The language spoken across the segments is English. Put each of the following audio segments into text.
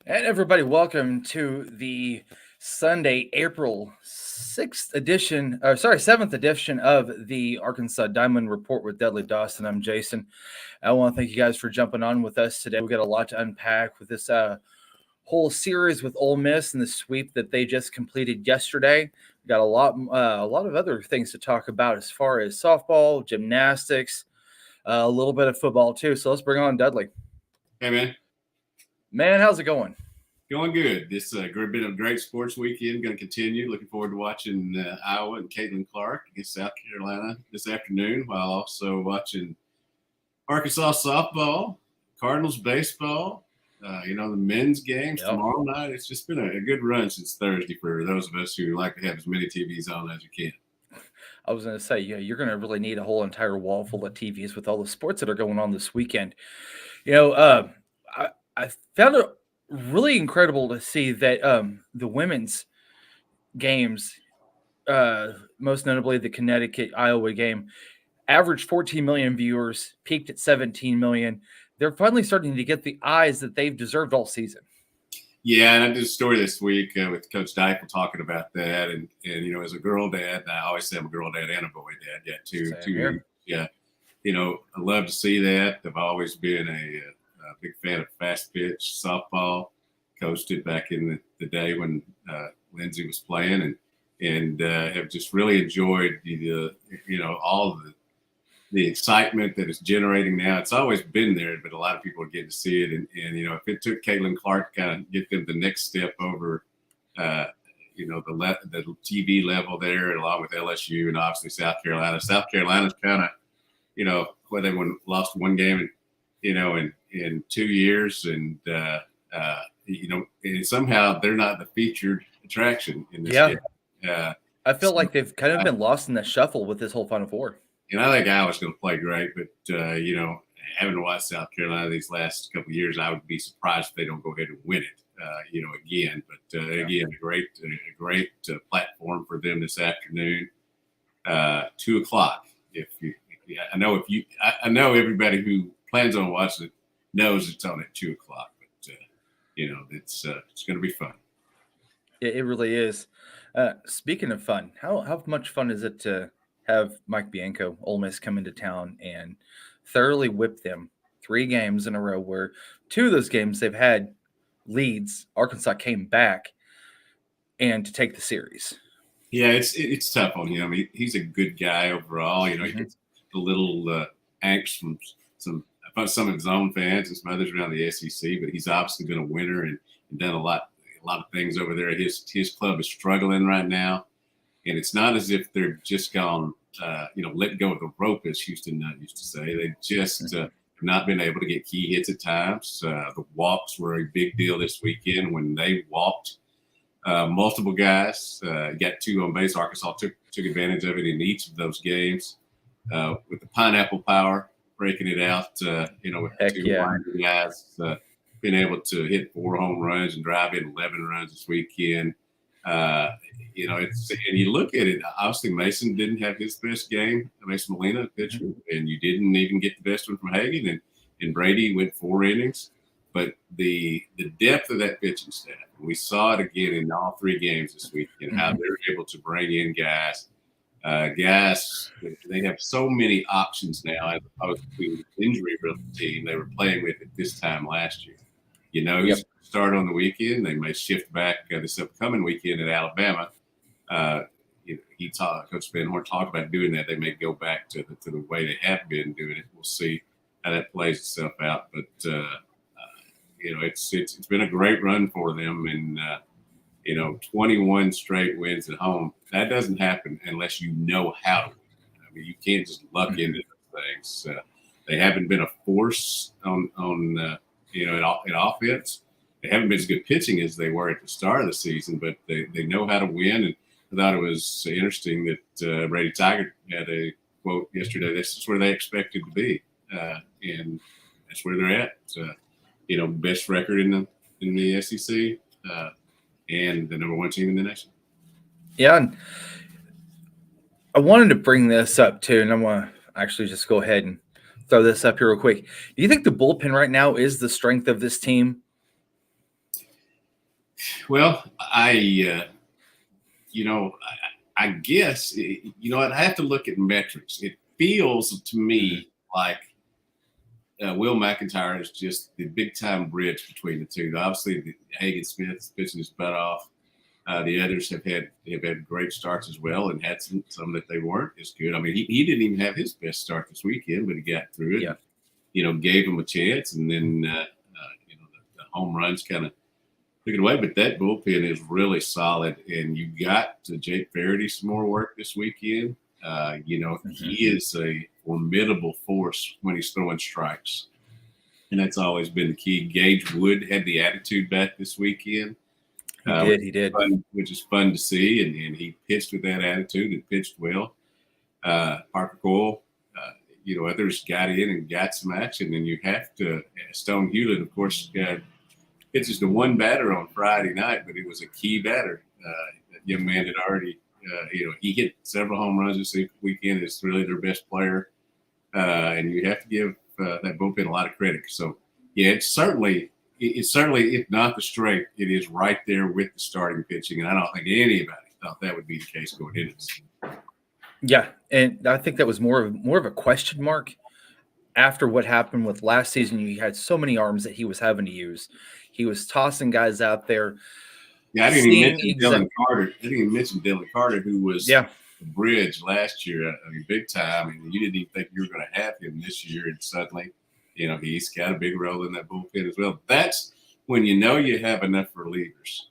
And everybody, welcome to the Sunday, April 6th edition, 7th edition of the Arkansas Diamond Report with Dudley Dawson. I'm Jason. I want to thank you guys for jumping on with us today. We got a lot to unpack with this whole series with Ole Miss and the sweep that they just completed yesterday. We got a lot of other things to talk about as far as softball, gymnastics, a little bit of football too. So let's bring on Dudley. Hey man, Man, how's it going? going good. This been a great sports weekend. Going to continue. Looking forward to watching Iowa and Caitlin Clark against South Carolina this afternoon, while also watching Arkansas softball, Cardinals baseball. The men's games tomorrow night. It's just been a good run since Thursday for those of us who like to have as many TVs on as you can. I was going to say, yeah, you're going to really need a whole entire wall full of TVs with all the sports that are going on this weekend. I found it really incredible to see that the women's games, most notably the Connecticut Iowa game, averaged 14 million viewers, peaked at 17 million. They're finally starting to get the eyes that they've deserved all season. Yeah, and I did a story this week with Coach Dykle talking about that, and as a girl dad, I always say I'm a girl dad and a boy dad. Yeah, two. Yeah, I love to see that. I've always been a big fan of fast pitch softball. Coached it back in the day when Lindsay was playing, and have just really enjoyed all of the excitement that it's generating now. It's always been there, but a lot of people are getting to see it. And if it took Caitlin Clark to kind of get them the next step over, the TV level there, along with LSU and obviously South Carolina. South Carolina's kind of, where they lost one game, in 2 years, and and somehow they're not the featured attraction in this game. I feel like they've kind of been lost in the shuffle with this whole Final Four. And I think Iowa's going to play great, but having watched South Carolina these last couple of years, I would be surprised if they don't go ahead and win it, again. But again, a great platform for them this afternoon, 2:00. I know everybody who plans on watching it knows it's on at 2:00, but it's going to be fun. It really is. Speaking of fun, how much fun is it to have Mike Bianco, Ole Miss, come into town and thoroughly whip them 3 games in a row, where 2 of those games they've had leads. Arkansas came back and to take the series. Yeah, it's tough on him. He's a good guy overall. He gets a little angst from some of his own fans and some others around the SEC, but he's obviously been a winner and done a lot of things over there. His club is struggling right now. And it's not as if they're just gone, let go of the rope, as Houston Nutt used to say. They just have not been able to get key hits at times. The walks were a big deal this weekend when they walked multiple guys. Got 2 on base. Arkansas took advantage of it in each of those games with the pineapple power, breaking it out, with Heck 2 guys being able to hit 4 home runs and drive in 11 runs this weekend. And you look at it, obviously Mason didn't have his best game, Mason Molina, pitcher, and you didn't even get the best one from Hagan, and Brady went 4 innings. But the depth of that pitching staff, we saw it again in all 3 games this week, and how they're able to bring in guys. They have so many options now as opposed to the injury-riddled team they were playing with at this time last year. Start on the weekend. They may shift back this upcoming weekend at Alabama. Coach Van Horn talked about doing that. They may go back to the way they have been doing it. We'll see how that plays itself out. But it's been a great run for them, and 21 straight wins at home. That doesn't happen unless you know how to win. I mean, you can't just luck into those things. They haven't been a force on in offense. They haven't been as good pitching as they were at the start of the season, but they know how to win. And I thought it was interesting that Brady Tiger had a quote yesterday. This is where they expected to be, and that's where they're at. Best record in the SEC, and the number 1 team in the nation. Yeah, and I wanted to bring this up too, and I'm going to actually just go ahead and throw this up here real quick. Do you think the bullpen right now is the strength of this team? Well, I guess, I have to look at metrics. It feels to me like Will McIntyre is just the big time bridge between the two. Obviously, Hagen Smith is pitching his butt off. The others have had great starts as well, and had some that they weren't as good. I mean, he didn't even have his best start this weekend, but he got through it. Yeah. Gave him a chance, and then the home runs kind of took it away. But that bullpen is really solid, and you got to Jake Faraday some more work this weekend. He is a formidable force when he's throwing strikes, and that's always been the key. Gage Wood had the attitude back this weekend. He did. Which is fun to see, and he pitched with that attitude and pitched well. Parker Cole, others got in and got some action, and you have to. Stone Hewlett, of course, pitches to one batter on Friday night, but it was a key batter. That young man had already, he hit several home runs this weekend. It's really their best player, and you have to give that bullpen a lot of credit. So, yeah, it's certainly, if not the strength, it is right there with the starting pitching, and I don't think anybody thought that would be the case going into this. Yeah, and I think that was more of a question mark after what happened with last season. You had so many arms that he was having to use. He was tossing guys out there. Yeah, I didn't even mention Dylan Carter. I didn't even mention Dylan Carter, who was the bridge last year, big time, and you didn't even think you were going to have him this year, and suddenly, he's got a big role in that bullpen as well. That's when you have enough relievers.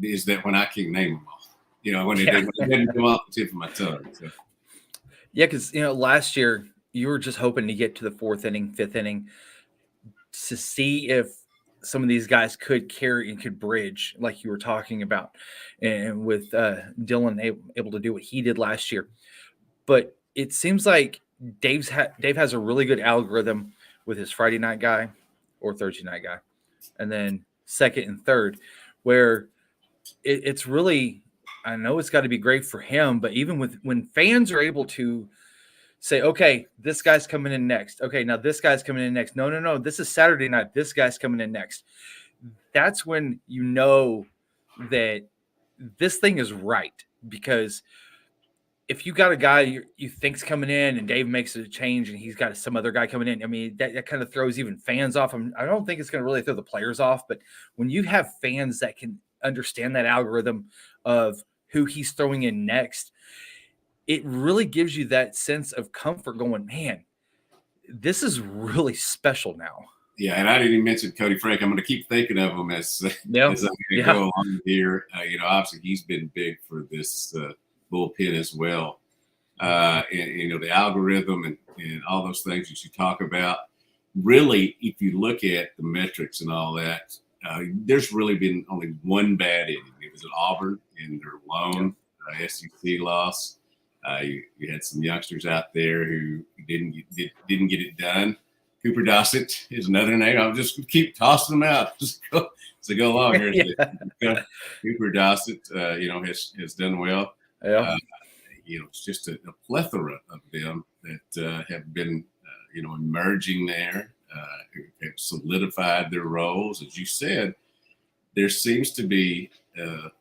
Is that when I can't name them all? When they didn't come off the tip of my tongue. So. Yeah, because last year you were just hoping to get to the fourth inning, fifth inning, to see if some of these guys could carry and could bridge, like you were talking about, and with Dylan able to do what he did last year. But it seems like Dave has a really good algorithm with his Friday night guy or Thursday night guy, and then second and third, where it's really, I know it's got to be great for him, but even when fans are able to say, okay, this guy's coming in next. Okay, now this guy's coming in next. No, this is Saturday night. This guy's coming in next. That's when you know that this thing is right, because if you got a guy you think's coming in and Dave makes a change and he's got some other guy coming in, I mean, that kind of throws even fans off. I don't think it's going to really throw the players off, but when you have fans that can understand that algorithm of who he's throwing in next, it really gives you that sense of comfort going, man, this is really special now. Yeah, and I didn't even mention Cody Frank. I'm going to keep thinking of him as I'm going to go along here. Obviously he's been big for this bullpen as well. And the algorithm and all those things that you talk about. Really, if you look at the metrics and all that, there's really been only one bad inning. It was at Auburn in their lone SEC loss. You had some youngsters out there who didn't get it done. Cooper Dossett is another name. I'll just keep tossing them out. Just go along here. Cooper Dossett, has done well. Yeah. It's just a plethora of them that have been, emerging there, who have solidified their roles. As you said, there seems to be a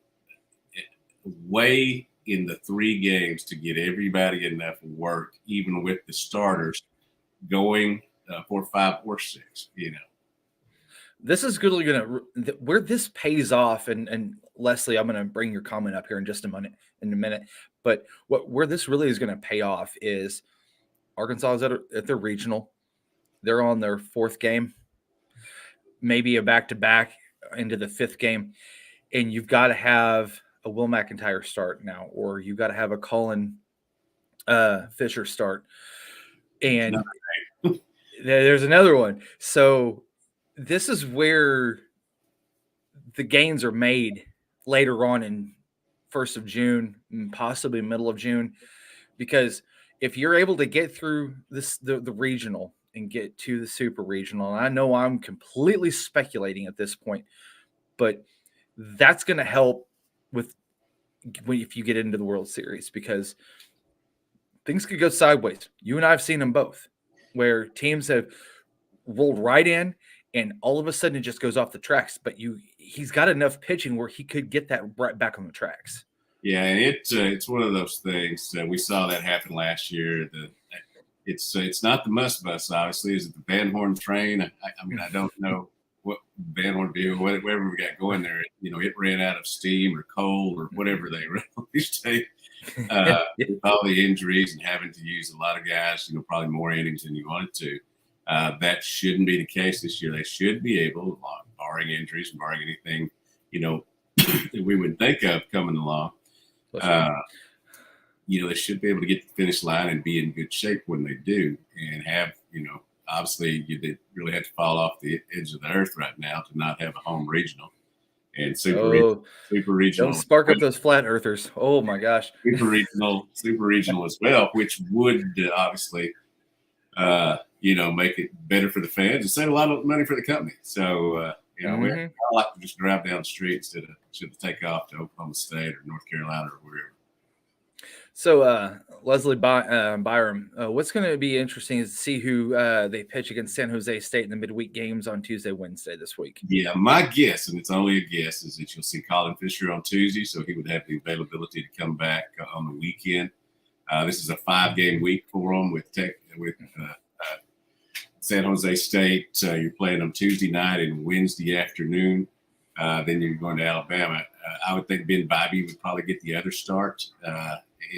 way in the 3 games to get everybody enough work, even with the starters going 4, 5, or 6. This is really going to where this pays off, and Leslie, I'm going to bring your comment up here in just a minute. But where this really is going to pay off is Arkansas is at their regional. They're on their 4th game, maybe a back-to-back into the 5th game, and you've got to have a Will McIntyre start now, or you've got to have a Colin Fisher start. And there's another one. So this is where the gains are made later on in 1st of June and possibly middle of June, because if you're able to get through the regional and get to the super regional, and I know I'm completely speculating at this point, but that's going to help if you get into the World Series, because things could go sideways. You and I have seen them both, where teams have rolled right in and all of a sudden it just goes off the tracks. But he's got enough pitching where he could get that right back on the tracks. Yeah, and it's one of those things. We saw that happen last year. It's not the must bus, obviously. Is it the Van Horn train? I mean, I don't know what Van Horn view, whatever we got going there. It ran out of steam or coal or whatever they released. With all the injuries and having to use a lot of guys, probably more innings than you wanted to. That shouldn't be the case this year. They should be able, barring injuries and barring anything, that we would think of coming along. They should be able to get to the finish line and be in good shape when they do, and have, obviously they really have to fall off the edge of the earth right now to not have a home regional and super regional. Don't spark up those flat earthers. Oh my gosh. Super regional as well, which would obviously, make it better for the fans and save a lot of money for the company. So, I like to just drive down the street instead of take off to Oklahoma State or North Carolina or wherever. So, Leslie Byram, what's going to be interesting is to see who they pitch against San Jose State in the midweek games on Tuesday, Wednesday this week. Yeah, my guess, and it's only a guess, is that you'll see Colin Fisher on Tuesday, so he would have the availability to come back on the weekend. This is a 5-game week for him with San Jose State. You're playing them Tuesday night and Wednesday afternoon. Then you're going to Alabama. I would think Ben Bybee would probably get the other start.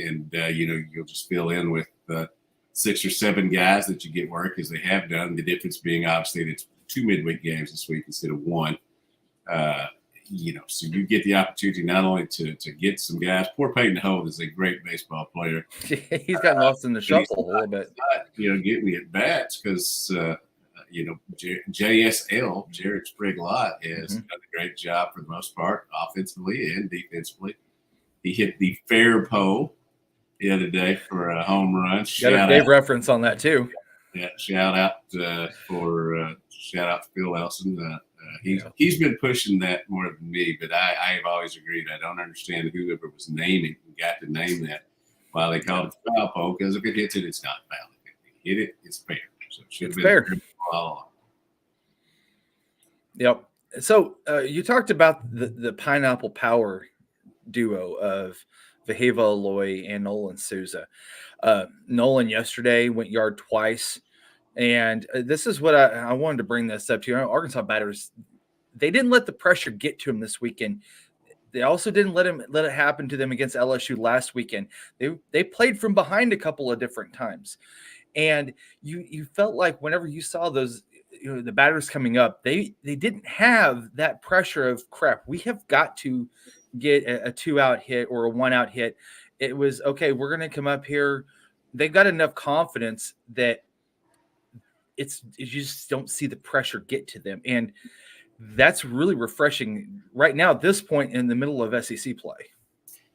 And you'll just fill in with 6 or 7 guys that you get work as they have done. The difference being obviously that it's 2 midweek games this week instead of 1. So you get the opportunity not only to get some guys. Poor Peyton Holt is a great baseball player. He's gotten lost in the shuffle a little bit. Get me at bats because JSL, Jared Sprigg-Lott, has done a great job for the most part, offensively and defensively. He hit the fair pole the other day for a home run. Got a Dave reference on that too. Yeah, shout out to Phil Elson. He's been pushing that more than me, but I have always agreed. I don't understand whoever was naming and got to name that while they called it foul pole, because if it hits it, it's not foul. If it hit it, it's fair. So it should have been fair. Yep. So you talked about the Pineapple Power duo of Vaheva Aloy and Nolan Souza. Nolan yesterday went yard twice. And this is what I wanted to bring this up to. Arkansas batters, they didn't let the pressure get to him this weekend. They also didn't let it happen to them against LSU last weekend. They played from behind a couple of different times. And you felt like whenever you saw those, the batters coming up, they didn't have that pressure of crap. We have got to get a 2-out hit or a 1-out hit. It was okay. We're going to come up here. They've got enough confidence that you just don't see the pressure get to them. And that's really refreshing right now at this point in the middle of SEC play.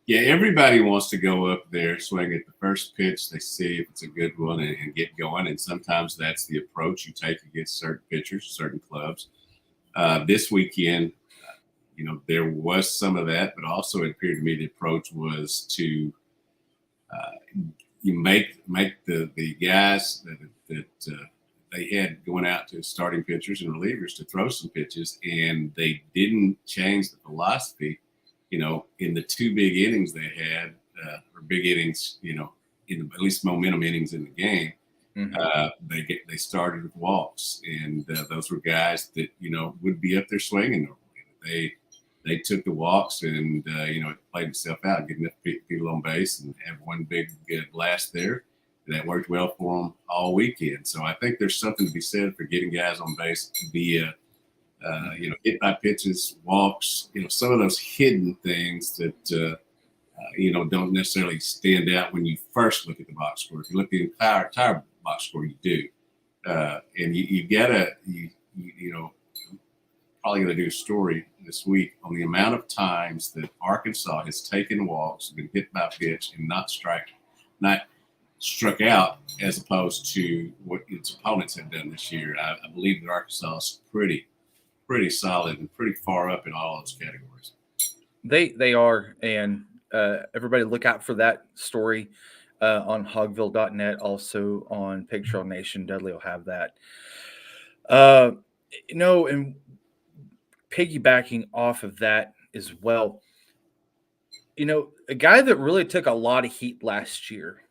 Yeah, everybody wants to go up there, swing at the first pitch. They see if it's a good one and get going. And sometimes that's the approach you take against certain pitchers, certain clubs. This weekend, there was some of that, but also it appeared to me the approach was to you make the guys that they had going out to starting pitchers and relievers to throw some pitches, and they didn't change the philosophy. In the 2 big innings they had, or big innings, in at least momentum innings in the game, they started with walks, and those were guys that would be up there swinging normally. They took the walks, and it played itself out, getting enough people on base and have one big blast there. That worked well for them all weekend. So I think there's something to be said for getting guys on base via, hit by pitches, walks, some of those hidden things that, don't necessarily stand out when you first look at the box score. If you look at the entire box score, you do. And you gotta, probably going to do a story this week on the amount of times that Arkansas has taken walks, been hit by pitch, and not struck out, as opposed to what its opponents have done this year. I believe that Arkansas is pretty solid and pretty far up in all those categories. They are, and everybody look out for that story on hogville.net, also on Pig Trail Nation. Dudley will have that. And piggybacking off of that as well, a guy that really took a lot of heat last year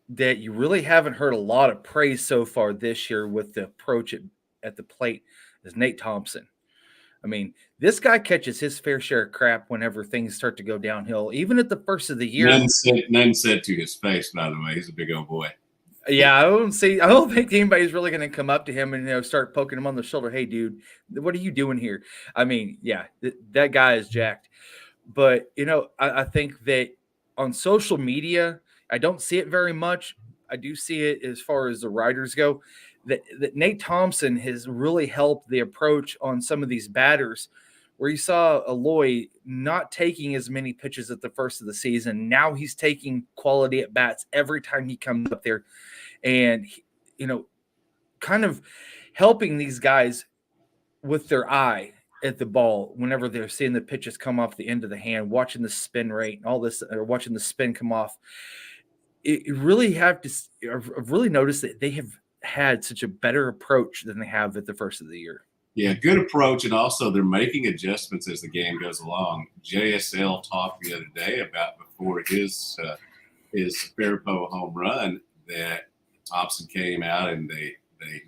that you really haven't heard a lot of praise so far this year with the approach at the plate is Nate Thompson. I mean, this guy catches his fair share of crap whenever things start to go downhill. Even at the first of the year, None said to his face. By the way, he's a big old boy. yeah, I don't think anybody's really going to come up to him and start poking him on the shoulder. Hey, dude, what are you doing here? I mean, yeah, that guy is jacked. But I think that on social media, I don't see it very much. I do see it as far as the writers go. That Nate Thompson has really helped the approach on some of these batters, where you saw Aloy not taking as many pitches at the first of the season. Now he's taking quality at bats every time he comes up there, and kind of helping these guys with their eye at the ball whenever they're seeing the pitches come off the end of the hand, watching the spin rate and all this, or watching the spin come off. It really I've really noticed that they have had such a better approach than they have at the first of the year. Yeah, good approach, and also they're making adjustments as the game goes along. JSL talked the other day about before his Faribault home run that Thompson came out and they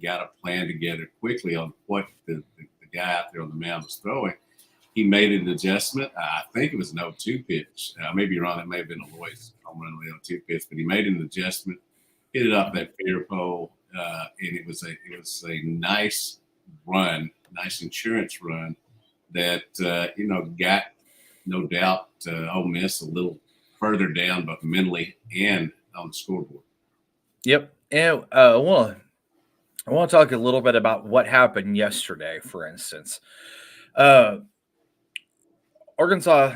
got a plan together quickly on what the guy out there on the mound was throwing. He made an adjustment. I think it was an 0-2 pitch. I may be wrong. It may have been Aloy's home run on the 0-2 pitch, but he made an adjustment, hit it off that fair pole, and it was a nice run, nice insurance run that got no doubt Ole Miss a little further down, both mentally and on the scoreboard. Yep, and I want to talk a little bit about what happened yesterday. For instance, Arkansas,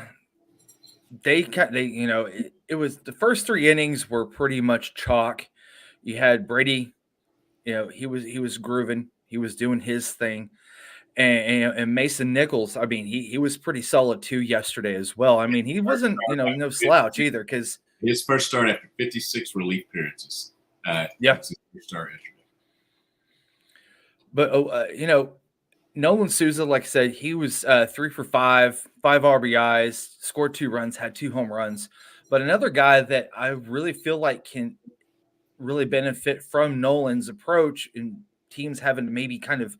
it was the first 3 innings were pretty much chalk. You had Brady, he was grooving, he was doing his thing, and Mason Nichols. I mean, he was pretty solid too yesterday as well. I mean, he wasn't no slouch either, because his first start after 56 relief appearances. Yeah, his first start yesterday. But Nolan Souza, like I said, he was 3 for 5 RBIs, scored 2 runs, had 2 home runs. But another guy that I really feel like can really benefit from Nolan's approach and teams having to maybe kind of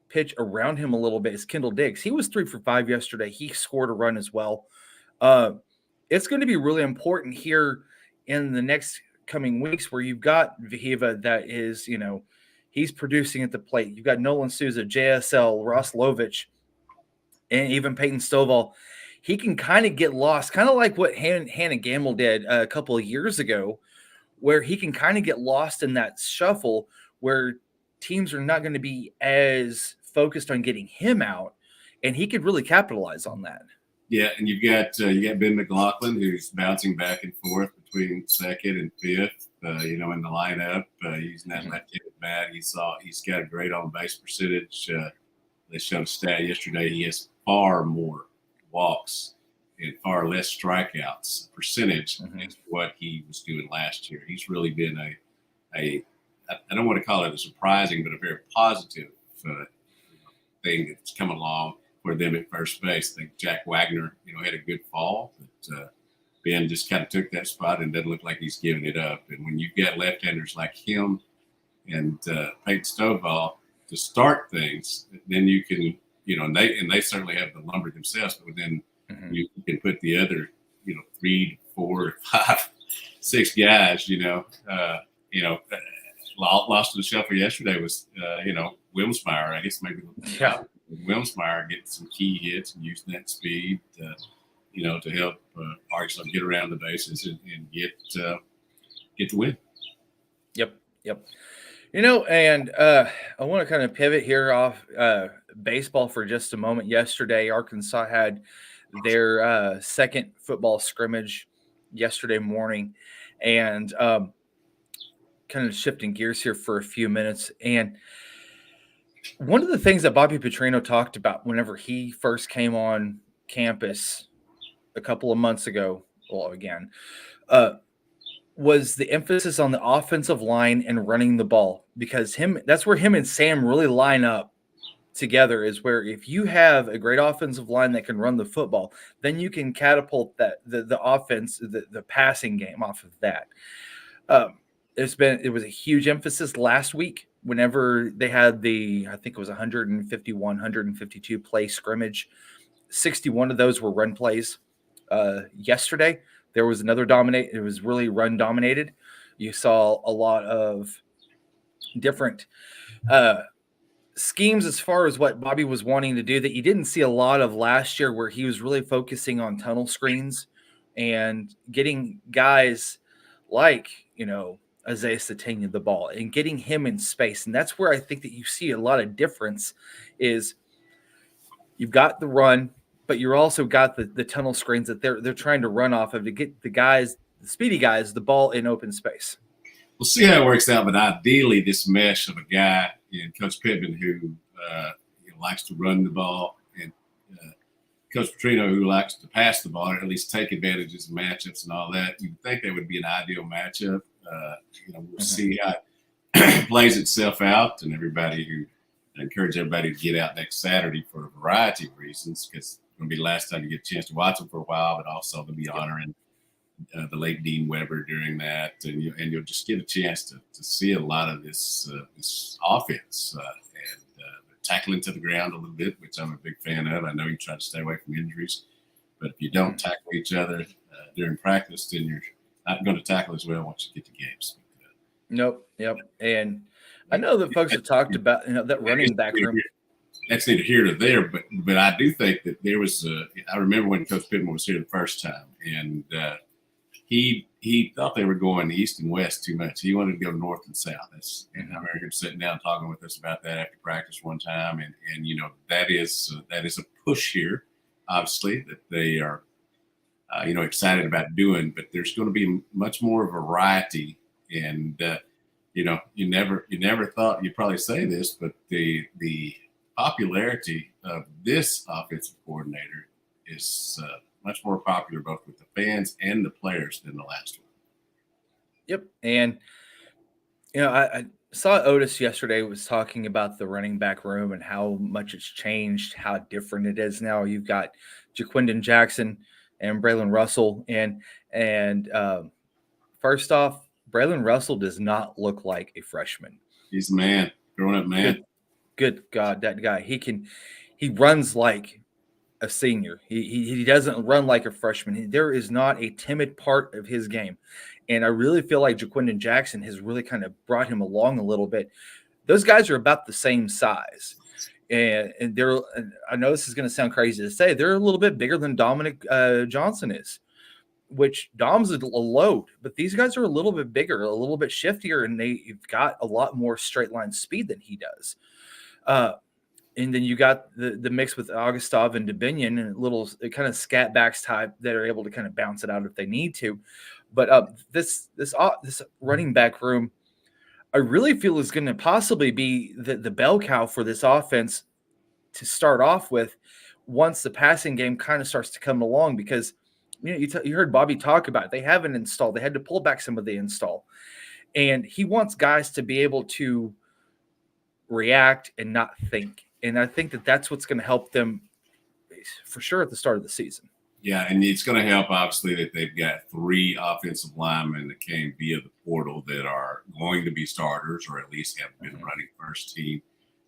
pitch around him a little bit is Kendall Diggs. He was 3 for 5 yesterday. He scored a run as well. It's going to be really important here in the next coming weeks, where you've got Vahiva that is, he's producing at the plate. You've got Nolan Souza, JSL, Ross Lovich, and even Peyton Stovall. He can kind of get lost, kind of like what Hannah Gamble did a couple of years ago, where he can kind of get lost in that shuffle where teams are not going to be as focused on getting him out, and he could really capitalize on that. Yeah, and you got Ben McLaughlin, who's bouncing back and forth between second and fifth, in the lineup, using that left-handed bat. He's got a great on-base percentage. They showed a stat yesterday. He has far more walks and far less strikeouts percentage than what he was doing last year. He's really been I don't want to call it a surprising, but a very positive thing that's come along for them at first base. I think Jack Wagner, had a good fall, but Ben just kind of took that spot and doesn't look like he's giving it up. And when you've got left-handers like him and Peyton Stovall to start things, then you can, and they certainly have the lumber themselves, but then you can put the other, 3, 4, 5, 6 guys, lost in the shuffle yesterday was, Wilmsmeyer. I guess maybe Wilmsmeyer getting some key hits and using that speed, to help Arkansas get around the bases and get the win. Yep. And I want to kind of pivot here off baseball for just a moment. Yesterday, Arkansas had their second football scrimmage yesterday morning, and kind of shifting gears here for a few minutes. And one of the things that Bobby Petrino talked about whenever he first came on campus a couple of months ago, was the emphasis on the offensive line and running the ball, because that's where him and Sam really line up together is where if you have a great offensive line that can run the football, then you can catapult the offense, the passing game off of that. Um, it was a huge emphasis last week whenever they had I think it was 151, 152 play scrimmage. 61 of those were run plays. Yesterday, there was another it was really run dominated. You saw a lot of different schemes as far as what Bobby was wanting to do that you didn't see a lot of last year, where he was really focusing on tunnel screens and getting guys like, Isaiah Satania the ball and getting him in space. And that's where I think that you see a lot of difference is you've got the run, but you're also got the tunnel screens that they're trying to run off of to get the speedy guys, the ball in open space. We'll see how it works out, but ideally this mesh of a guy in Coach Pittman who likes to run the ball and Coach Petrino who likes to pass the ball, or at least take advantages of matchups and all that, you'd think that would be an ideal matchup. We'll see how it plays itself out, and I encourage everybody to get out next Saturday for a variety of reasons, because it's going to be the last time you get a chance to watch them for a while, but also to be honoring the late Dean Weber during that, and you'll just get a chance to see a lot of this offense and tackling to the ground a little bit, which I'm a big fan of. I know you try to stay away from injuries, but if you don't tackle each other during practice, then you're not going to tackle as well once you get to games. Nope. Yep. And I know that folks have talked about that running back room. That's neither here nor there, but I do think that there was. I remember when Coach Pittman was here the first time, and he thought they were going east and west too much. He wanted to go north and south. And I remember him sitting down talking with us about that after practice one time, and that is a push here, obviously, that they are excited about doing. But there's going to be much more variety, and you never thought you'd probably say this, but the popularity of this offensive coordinator is much more popular both with the fans and the players than the last one. Yep. And, I saw Otis yesterday was talking about the running back room and how much it's changed, how different it is now. You've got Jaquindon Jackson and Braylon Russell. And first off, Braylon Russell does not look like a freshman. He's a man, grown up man. Good God, that guy. He runs like a senior. He doesn't run like a freshman. There is not a timid part of his game. And I really feel like Jaquindon Jackson has really kind of brought him along a little bit. Those guys are about the same size. And I know this is going to sound crazy to say, they're a little bit bigger than Dominic Johnson is, which Dom's a load, but these guys are a little bit bigger, a little bit shiftier, and they've got a lot more straight line speed than he does. And then you got the mix with Augustov and DeBinion and little kind of scat backs type that are able to kind of bounce it out if they need to. But this running back room, I really feel is going to possibly be the bell cow for this offense to start off with once the passing game kind of starts to come along, because you heard Bobby talk about it. They haven't installed. They had to pull back some of the install. And he wants guys to be able to react and not think. And I think that's what's going to help them for sure at the start of the season. Yeah, and it's going to help, obviously, that they've got 3 offensive linemen that came via the portal that are going to be starters, or at least have been running first team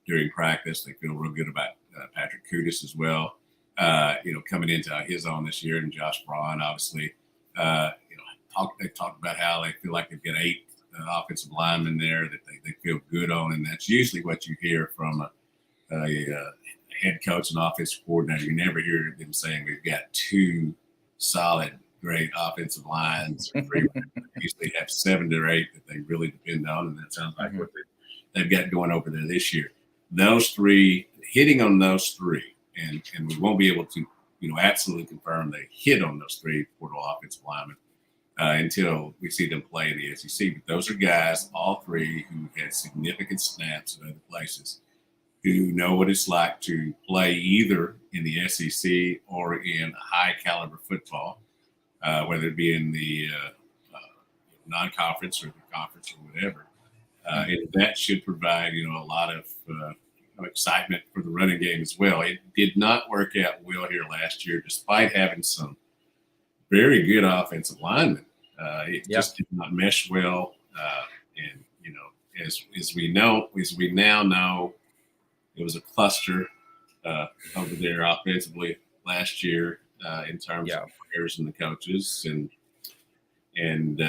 during practice. They feel real good about Patrick Kudus as well, coming into his own this year, and Josh Braun, obviously. They talked about how they feel like they've got 8 offensive linemen there that they feel good on, and that's usually what you hear from a head coach and offensive coordinator. You never hear them saying we've got 2 solid, great offensive lines. They usually have 7 to 8 that they really depend on, and that sounds like what they've got going over there this year. Those 3, hitting on those 3, and we won't be able to, absolutely confirm they hit on those 3 portal offensive linemen until we see them play in the SEC. But those are guys, all 3, who had significant snaps in other places, who know what it's like to play either in the SEC or in high-caliber football, whether it be in the non-conference or the conference or whatever. And that should provide, a lot of excitement for the running game as well. It did not work out well here last year, despite having some very good offensive linemen. It just did not mesh well. And, as we now know, it was a cluster over there offensively last year in terms of players and the coaches. And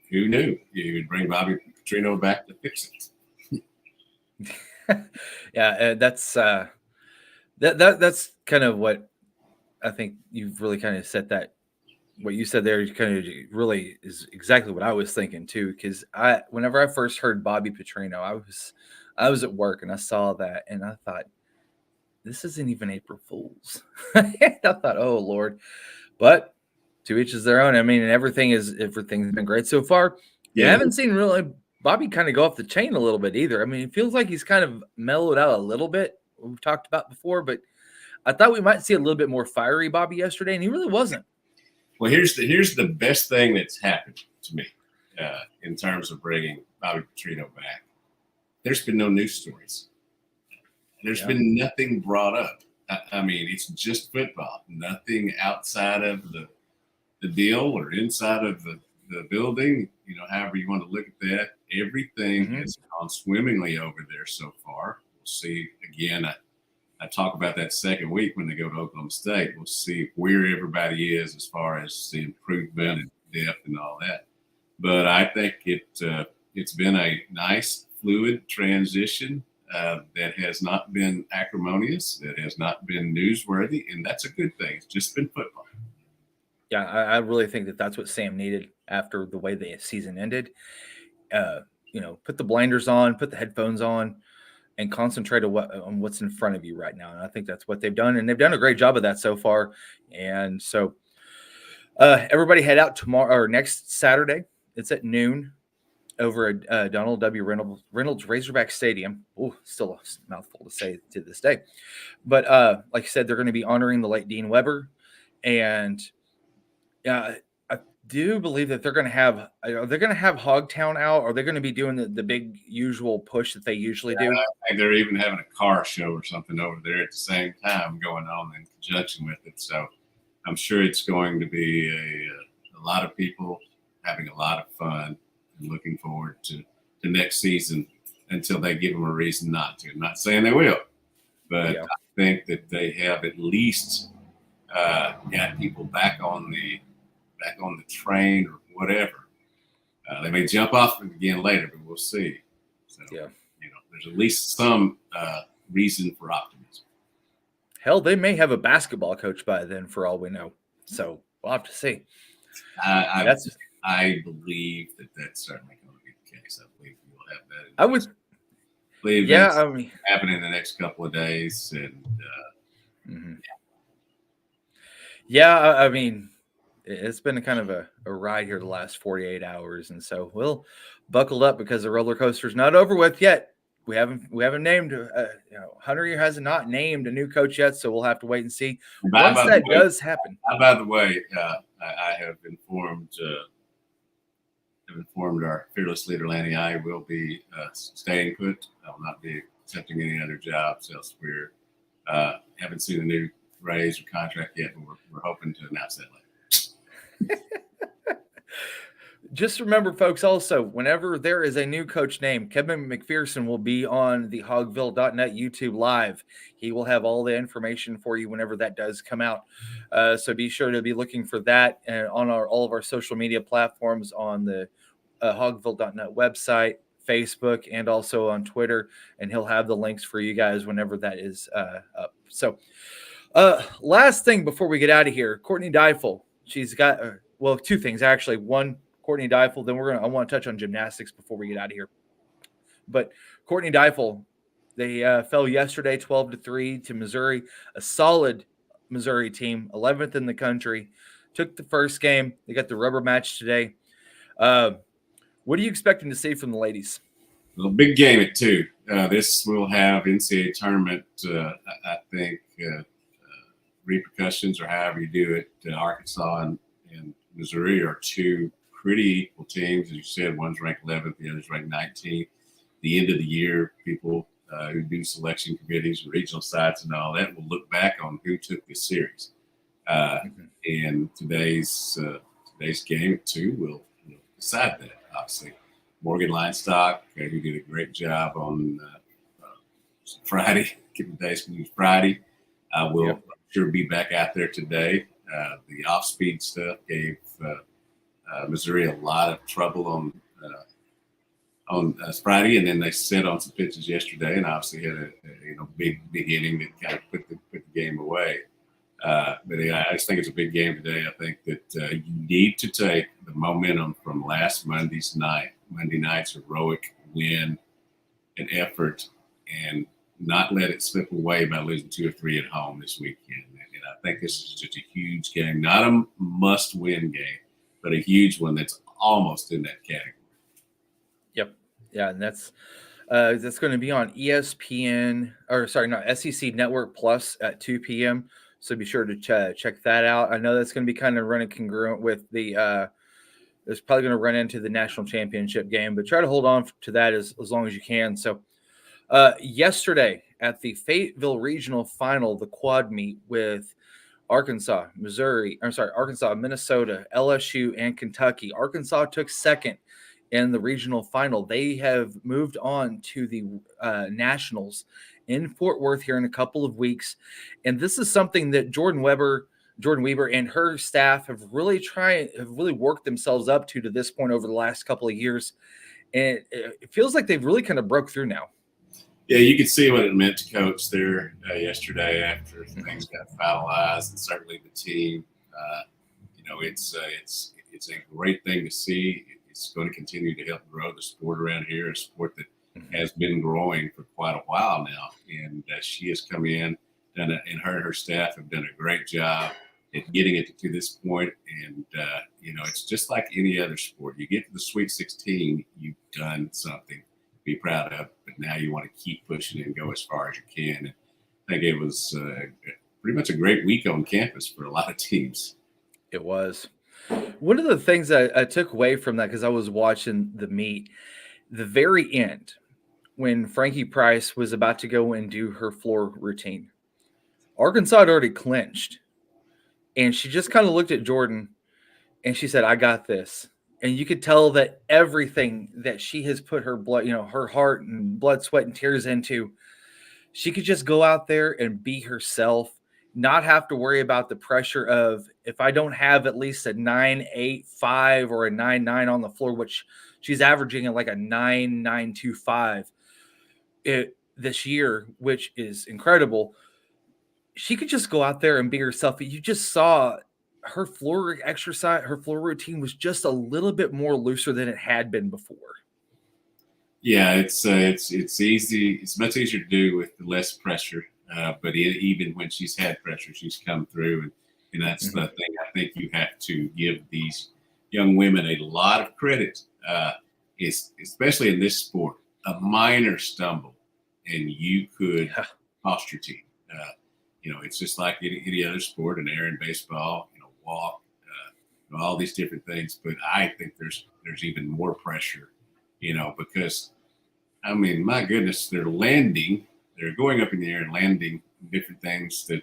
who knew you would bring Bobby Petrino back to fix it? That's kind of what I think you've really kind of said that. What you said there kind of really is exactly what I was thinking too. Because whenever I first heard Bobby Petrino, I was at work and I saw that and I thought, this isn't even April Fool's. I thought, oh Lord, but to each is their own. I mean, and everything's been great so far. Yeah, I haven't seen really Bobby kind of go off the chain a little bit either. I mean, it feels like he's kind of mellowed out a little bit. We've talked about before, but I thought we might see a little bit more fiery Bobby yesterday, and he really wasn't. Well, here's the best thing that's happened to me in terms of bringing Bobby Petrino back. There's been no news stories. There's been nothing brought up. I mean, it's just football. Nothing outside of the deal or inside of the building. However you want to look at that. Everything has gone swimmingly over there so far. We'll see again. I talk about that second week when they go to Oklahoma State. We'll see where everybody is as far as the improvement and depth and all that. But I think it's been a nice, fluid transition that has not been acrimonious, that has not been newsworthy, and that's a good thing. It's just been football. Yeah, I really think that that's what Sam needed after the way the season ended. Put the blinders on, put the headphones on, and concentrate on what's in front of you right now. And I think that's what they've done. And they've done a great job of that so far. And so everybody head out tomorrow or next Saturday. It's at noon over at Donald W. Reynolds Razorback Stadium. Oh, still a mouthful to say to this day. But like I said, they're going to be honoring the late Dean Weber. And I do believe that they're going to have Hogtown out, or they're going to be doing the big usual push that they usually do. I think they're even having a car show or something over there at the same time going on in conjunction with it. So I'm sure it's going to be a lot of people having a lot of fun and looking forward to next season until they give them a reason not to. I'm not saying they will, but I think that they have at least got people back on the train or whatever. They may jump off again later, but we'll see. So, there's at least some reason for optimism. Hell, they may have a basketball coach by then, for all we know. So we'll have to see. I believe that's certainly going to be the case. I believe we'll have that. I would believe happen in the next couple of days, and I mean, it's been kind of a ride here the last 48 hours. And so we'll buckle up because the roller coaster's not over with yet. We haven't named, Hunter has not named a new coach yet. So we'll have to wait and see once that does happen. By the way, I have informed our fearless leader, Lanny, I will be staying put. I will not be accepting any other jobs elsewhere. Haven't seen a new raise or contract yet, but we're hoping to announce that later. Just remember, folks, also, whenever there is a new coach named, Kevin McPherson will be on the hogville.net YouTube live. He will have all the information for you whenever that does come out. So be sure to be looking for that on all of our social media platforms, on the hogville.net website, Facebook, and also on Twitter. And he'll have the links for you guys whenever that is up. So last thing before we get out of here, Courtney Deifel. She's got, two things, actually. One, Courtney Deifel, then I want to touch on gymnastics before we get out of here. But Courtney Deifel, they fell yesterday 12-3 to Missouri, a solid Missouri team, 11th in the country. Took the first game. They got the rubber match today. What are you expecting to see from the ladies? Well, big game at 2. This will have NCAA tournament, I think, repercussions, or however you do it. Arkansas and Missouri are 2 pretty equal teams. As you said, one's ranked 11th, the other's ranked 19th. The end of the year, people who do selection committees and regional sites and all that will look back on who took this series. And today's game at 2 will decide that. Obviously, Morgan Linestock, who did a great job on Friday, given today's Friday, will sure be back out there today. The off-speed stuff gave Missouri a lot of trouble on Friday, and then they set on some pitches yesterday, and obviously had a big inning that kind of put the game away. But I just think it's a big game today. I think that you need to take the momentum from last Monday night's heroic win and effort, and not let it slip away by losing 2 or 3 at home this weekend. And I think this is just a huge game, not a must-win game, but a huge one that's almost in that category. Yep. Yeah, and that's going to be on ESPN, SEC Network Plus at 2 p.m. So be sure to check that out. I know that's going to be kind of running congruent with the it's probably going to run into the national championship game, but try to hold on to that as long as you can. So yesterday at the Fayetteville Regional Final, the quad meet with Arkansas, Minnesota, LSU, and Kentucky. Arkansas took second in the regional final. They have moved on to the nationals in Fort Worth here in a couple of weeks. And this is something that Jordan Weber and her staff have really worked themselves up to this point over the last couple of years. And it feels like they've really kind of broke through now. Yeah, you could see what it meant to coach there yesterday after things got finalized, and certainly the team. It's a great thing to see. It's going to continue to help grow the sport around here, a sport that has been growing for quite a while now. And she has come in, and her and her staff have done a great job at getting it to this point. And it's just like any other sport. You get to the Sweet 16, you've done something to be proud of, but now you want to keep pushing and go as far as you can. And I think it was pretty much a great week on campus for a lot of teams. It was. One of the things I took away from that, because I was watching the meet, the very end, when Frankie Price was about to go and do her floor routine, Arkansas had already clinched. And she just kind of looked at Jordan and she said, "I got this." And you could tell that everything that she has put her blood, her heart and blood, sweat, and tears into, she could just go out there and be herself, not have to worry about the pressure of, if I don't have at least a 9.85 or a 9.9 on the floor, which she's averaging at like a 9.925 this year, which is incredible. She could just go out there and be herself. You just saw her floor routine was just a little bit more looser than it had been before. Yeah, it's easy. It's much easier to do with less pressure. But even when she's had pressure, she's come through, and that's the thing. I think you have to give these young women a lot of credit, especially in this sport. A minor stumble, and you could cost your team. It's just like any other sport, an error in baseball, walk, all these different things. But I think there's even more pressure, because, I mean, my goodness, they're going up in the air and landing different things that,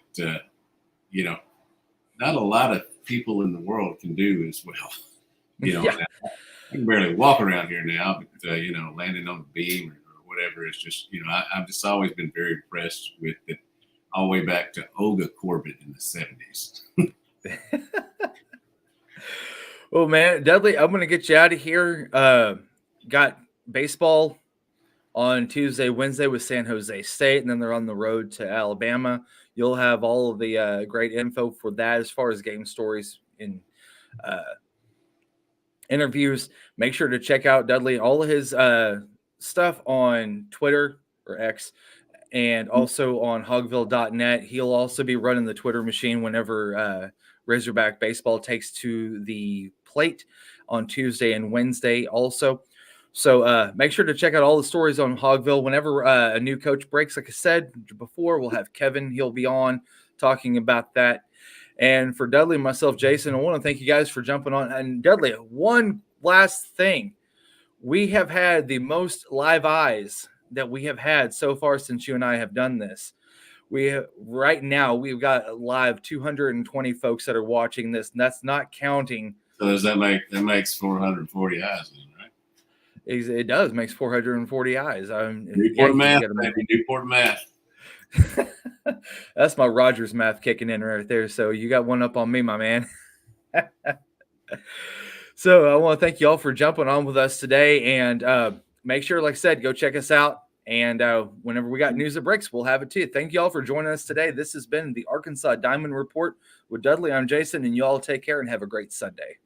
not a lot of people in the world can do as well. I can barely walk around here now, but, landing on the beam or whatever, it's just, I've just always been very impressed with it, all the way back to Olga Corbett in the 70s. Well, man, Dudley, I'm going to get you out of here. Got baseball on Tuesday, Wednesday with San Jose State, and then they're on the road to Alabama. You'll have all of the great info for that as far as game stories and interviews. Make sure to check out Dudley, all of his stuff on Twitter or X, and also on hogville.net. He'll also be running the Twitter machine whenever Razorback baseball takes to the plate on Tuesday and Wednesday also. So make sure to check out all the stories on Hogville. Whenever a new coach breaks, like I said before, we'll have Kevin. He'll be on talking about that. And for Dudley and myself, Jason, I want to thank you guys for jumping on. And Dudley, one last thing. We have had the most live eyes that we have had so far since you and I have done this. Right now we've got live 220 folks that are watching this, and that's not counting. So does that makes 440 eyes, then, right? It does makes 440 eyes. Newport math, baby. Newport math. That's my Rogers math kicking in right there. So you got one up on me, my man. So I want to thank you all for jumping on with us today, and make sure, like I said, go check us out. And whenever we got news that breaks, we'll have it too. Thank you all for joining us today. This has been the Arkansas Diamond Report with Dudley. I'm Jason, and you all take care and have a great Sunday.